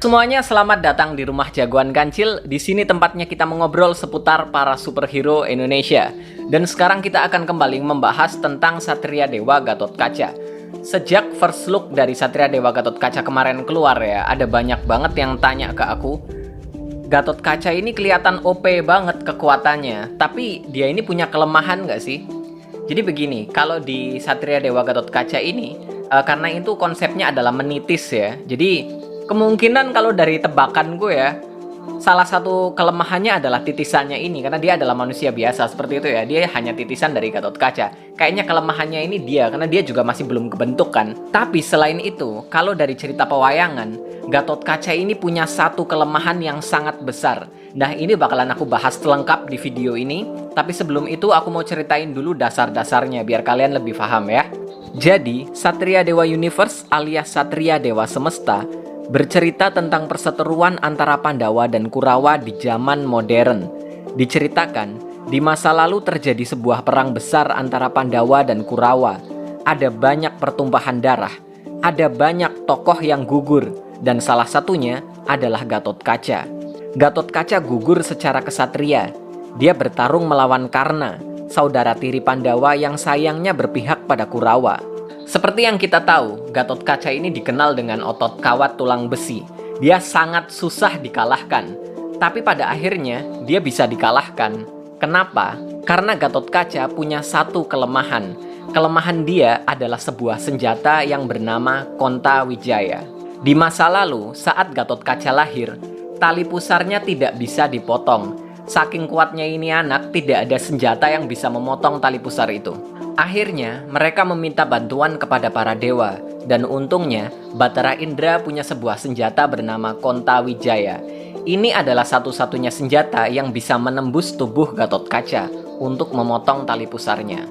Semuanya selamat datang di Rumah Jagoan Kancil. Di sini tempatnya kita mengobrol seputar para superhero Indonesia. Dan sekarang kita akan kembali membahas tentang Satria Dewa Gathotkaca. Sejak first look dari Satria Dewa Gathotkaca kemarin keluar ya, ada banyak banget yang tanya ke aku, Gathotkaca ini kelihatan OP banget kekuatannya, tapi dia ini punya kelemahan nggak sih? Jadi begini, kalau di Satria Dewa Gathotkaca ini, karena itu konsepnya adalah menitis ya, jadi kemungkinan kalau dari tebakan gue ya, salah satu kelemahannya adalah titisannya ini, karena dia adalah manusia biasa seperti itu ya, dia hanya titisan dari Gathotkaca. Kayaknya kelemahannya ini dia, karena dia juga masih belum kebentuk kan. Tapi selain itu, kalau dari cerita pewayangan, Gathotkaca ini punya satu kelemahan yang sangat besar. Nah, ini bakalan aku bahas lengkap di video ini, tapi sebelum itu aku mau ceritain dulu dasar-dasarnya biar kalian lebih paham ya. Jadi, Satria Dewa Universe alias Satria Dewa Semesta bercerita tentang perseteruan antara Pandawa dan Kurawa di zaman modern. Diceritakan, di masa lalu terjadi sebuah perang besar antara Pandawa dan Kurawa. Ada banyak pertumpahan darah, ada banyak tokoh yang gugur, dan salah satunya adalah Gathotkaca. Gathotkaca gugur secara kesatria. Dia bertarung melawan Karna, saudara tiri Pandawa yang sayangnya berpihak pada Kurawa. Seperti yang kita tahu, Gathotkaca ini dikenal dengan otot kawat tulang besi. Dia sangat susah dikalahkan. Tapi pada akhirnya, dia bisa dikalahkan. Kenapa? Karena Gathotkaca punya satu kelemahan. Kelemahan dia adalah sebuah senjata yang bernama Konta Wijaya. Di masa lalu, saat Gathotkaca lahir, tali pusarnya tidak bisa dipotong. Saking kuatnya ini anak, tidak ada senjata yang bisa memotong tali pusar itu. Akhirnya, mereka meminta bantuan kepada para dewa, dan untungnya, Bathara Indra punya sebuah senjata bernama Konta Wijaya. Ini adalah satu-satunya senjata yang bisa menembus tubuh Gathotkaca untuk memotong tali pusarnya.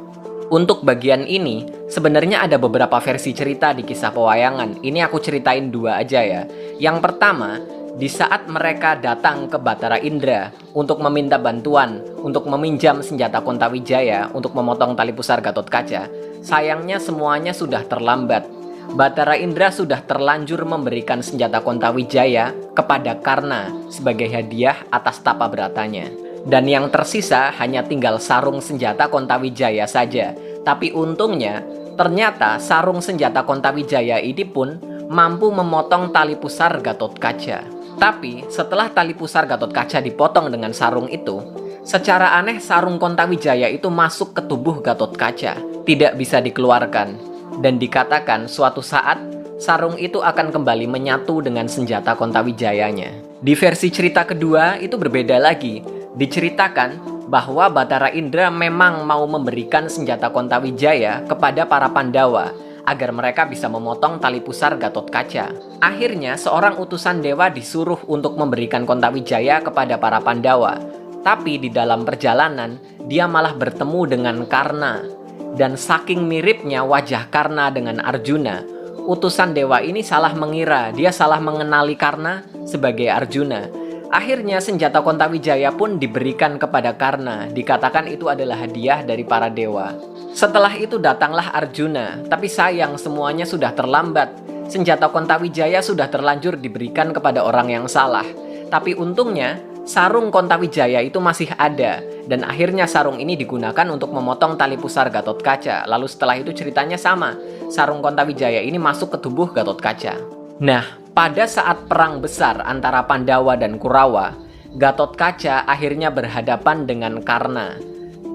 Untuk bagian ini, sebenarnya ada beberapa versi cerita di kisah pewayangan. Ini aku ceritain dua aja ya. Yang pertama, di saat mereka datang ke Bathara Indra untuk meminta bantuan untuk meminjam senjata Konta Wijaya untuk memotong tali pusar Gathotkaca, sayangnya semuanya sudah terlambat. Bathara Indra sudah terlanjur memberikan senjata Konta Wijaya kepada Karna sebagai hadiah atas tapa beratanya. Dan yang tersisa hanya tinggal sarung senjata Konta Wijaya saja. Tapi untungnya, ternyata sarung senjata Konta Wijaya ini pun mampu memotong tali pusar Gathotkaca. Tapi setelah tali pusar Gathotkaca dipotong dengan sarung itu, secara aneh sarung Konta Wijaya itu masuk ke tubuh Gathotkaca, tidak bisa dikeluarkan. Dan dikatakan suatu saat sarung itu akan kembali menyatu dengan senjata Konta Wijayanya. Di versi cerita kedua itu berbeda lagi. Diceritakan bahwa Bathara Indra memang mau memberikan senjata Konta Wijaya kepada para Pandawa agar mereka bisa memotong tali pusar Gathotkaca. Akhirnya, seorang utusan dewa disuruh untuk memberikan Konta Wijaya kepada para Pandawa. Tapi di dalam perjalanan, dia malah bertemu dengan Karna. Dan saking miripnya wajah Karna dengan Arjuna, utusan dewa ini salah mengira, dia salah mengenali Karna sebagai Arjuna. Akhirnya senjata Konta Wijaya pun diberikan kepada Karna, dikatakan itu adalah hadiah dari para dewa. Setelah itu datanglah Arjuna, tapi sayang semuanya sudah terlambat. Senjata Konta Wijaya sudah terlanjur diberikan kepada orang yang salah. Tapi untungnya, sarung Konta Wijaya itu masih ada, dan akhirnya sarung ini digunakan untuk memotong tali pusar Gathotkaca. Lalu setelah itu ceritanya sama, sarung Konta Wijaya ini masuk ke tubuh Gathotkaca. Nah, pada saat perang besar antara Pandawa dan Kurawa, Gathotkaca akhirnya berhadapan dengan Karna.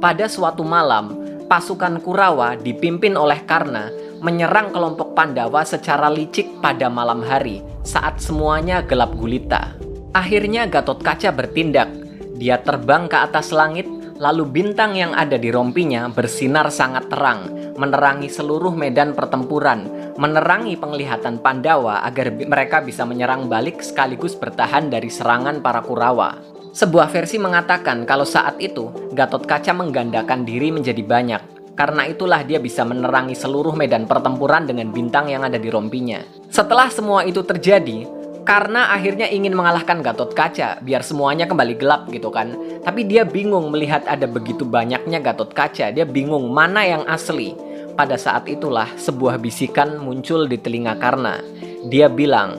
Pada suatu malam, pasukan Kurawa dipimpin oleh Karna menyerang kelompok Pandawa secara licik pada malam hari saat semuanya gelap gulita. Akhirnya Gathotkaca bertindak. Dia terbang ke atas langit, lalu bintang yang ada di rompinya bersinar sangat terang, menerangi seluruh medan pertempuran, menerangi penglihatan Pandawa agar mereka bisa menyerang balik sekaligus bertahan dari serangan para Kurawa. Sebuah versi mengatakan kalau saat itu Gathotkaca menggandakan diri menjadi banyak. Karena itulah dia bisa menerangi seluruh medan pertempuran dengan bintang yang ada di rompinya. Setelah semua itu terjadi, Karna akhirnya ingin mengalahkan Gathotkaca biar semuanya kembali gelap gitu kan. Tapi dia bingung melihat ada begitu banyaknya Gathotkaca. Dia bingung mana yang asli. Pada saat itulah sebuah bisikan muncul di telinga Karna. Dia bilang,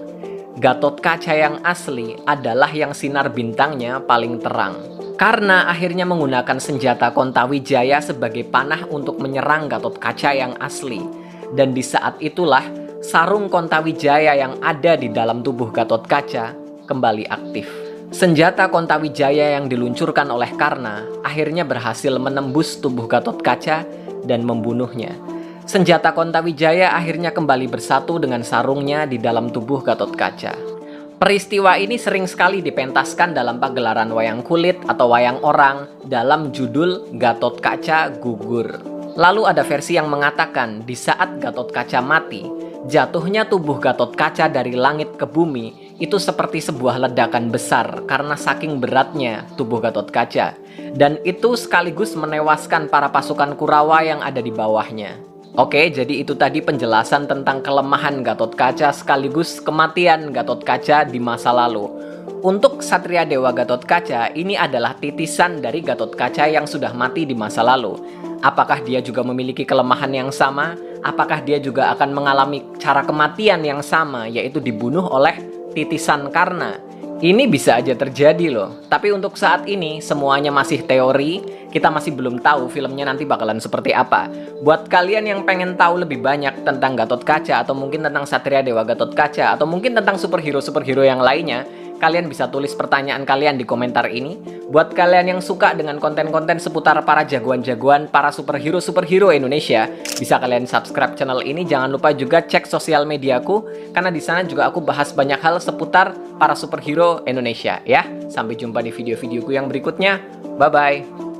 Gatotkaca yang asli adalah yang sinar bintangnya paling terang. Karena akhirnya menggunakan senjata Kontawijaya sebagai panah untuk menyerang Gatotkaca yang asli. Dan di saat itulah, sarung Kontawijaya yang ada di dalam tubuh Gatotkaca kembali aktif. Senjata Kontawijaya yang diluncurkan oleh Karna akhirnya berhasil menembus tubuh Gatotkaca dan membunuhnya. Senjata Kontawijaya akhirnya kembali bersatu dengan sarungnya di dalam tubuh Gatotkaca. Peristiwa ini sering sekali dipentaskan dalam pagelaran wayang kulit atau wayang orang dalam judul Gatotkaca Gugur. Lalu ada versi yang mengatakan di saat Gatotkaca mati, jatuhnya tubuh Gatotkaca dari langit ke bumi itu seperti sebuah ledakan besar karena saking beratnya tubuh Gatotkaca. Dan itu sekaligus menewaskan para pasukan Kurawa yang ada di bawahnya. Oke, jadi itu tadi penjelasan tentang kelemahan Gatotkaca sekaligus kematian Gatotkaca di masa lalu. Untuk Satria Dewa Gatotkaca, ini adalah titisan dari Gatotkaca yang sudah mati di masa lalu. Apakah dia juga memiliki kelemahan yang sama? Apakah dia juga akan mengalami cara kematian yang sama, yaitu dibunuh oleh titisan Karna? Ini bisa aja terjadi loh. Tapi untuk saat ini semuanya masih teori. Kita masih belum tahu filmnya nanti bakalan seperti apa. Buat kalian yang pengen tahu lebih banyak tentang Gatotkaca atau mungkin tentang Satria Dewa Gatotkaca atau mungkin tentang superhero-superhero yang lainnya, kalian bisa tulis pertanyaan kalian di komentar ini. Buat kalian yang suka dengan konten-konten seputar para jagoan-jagoan, para superhero-superhero Indonesia, bisa kalian subscribe channel ini. Jangan lupa juga cek sosial mediaku, karena di sana juga aku bahas banyak hal seputar para superhero Indonesia ya. Sampai jumpa di video-videoku yang berikutnya. Bye-bye.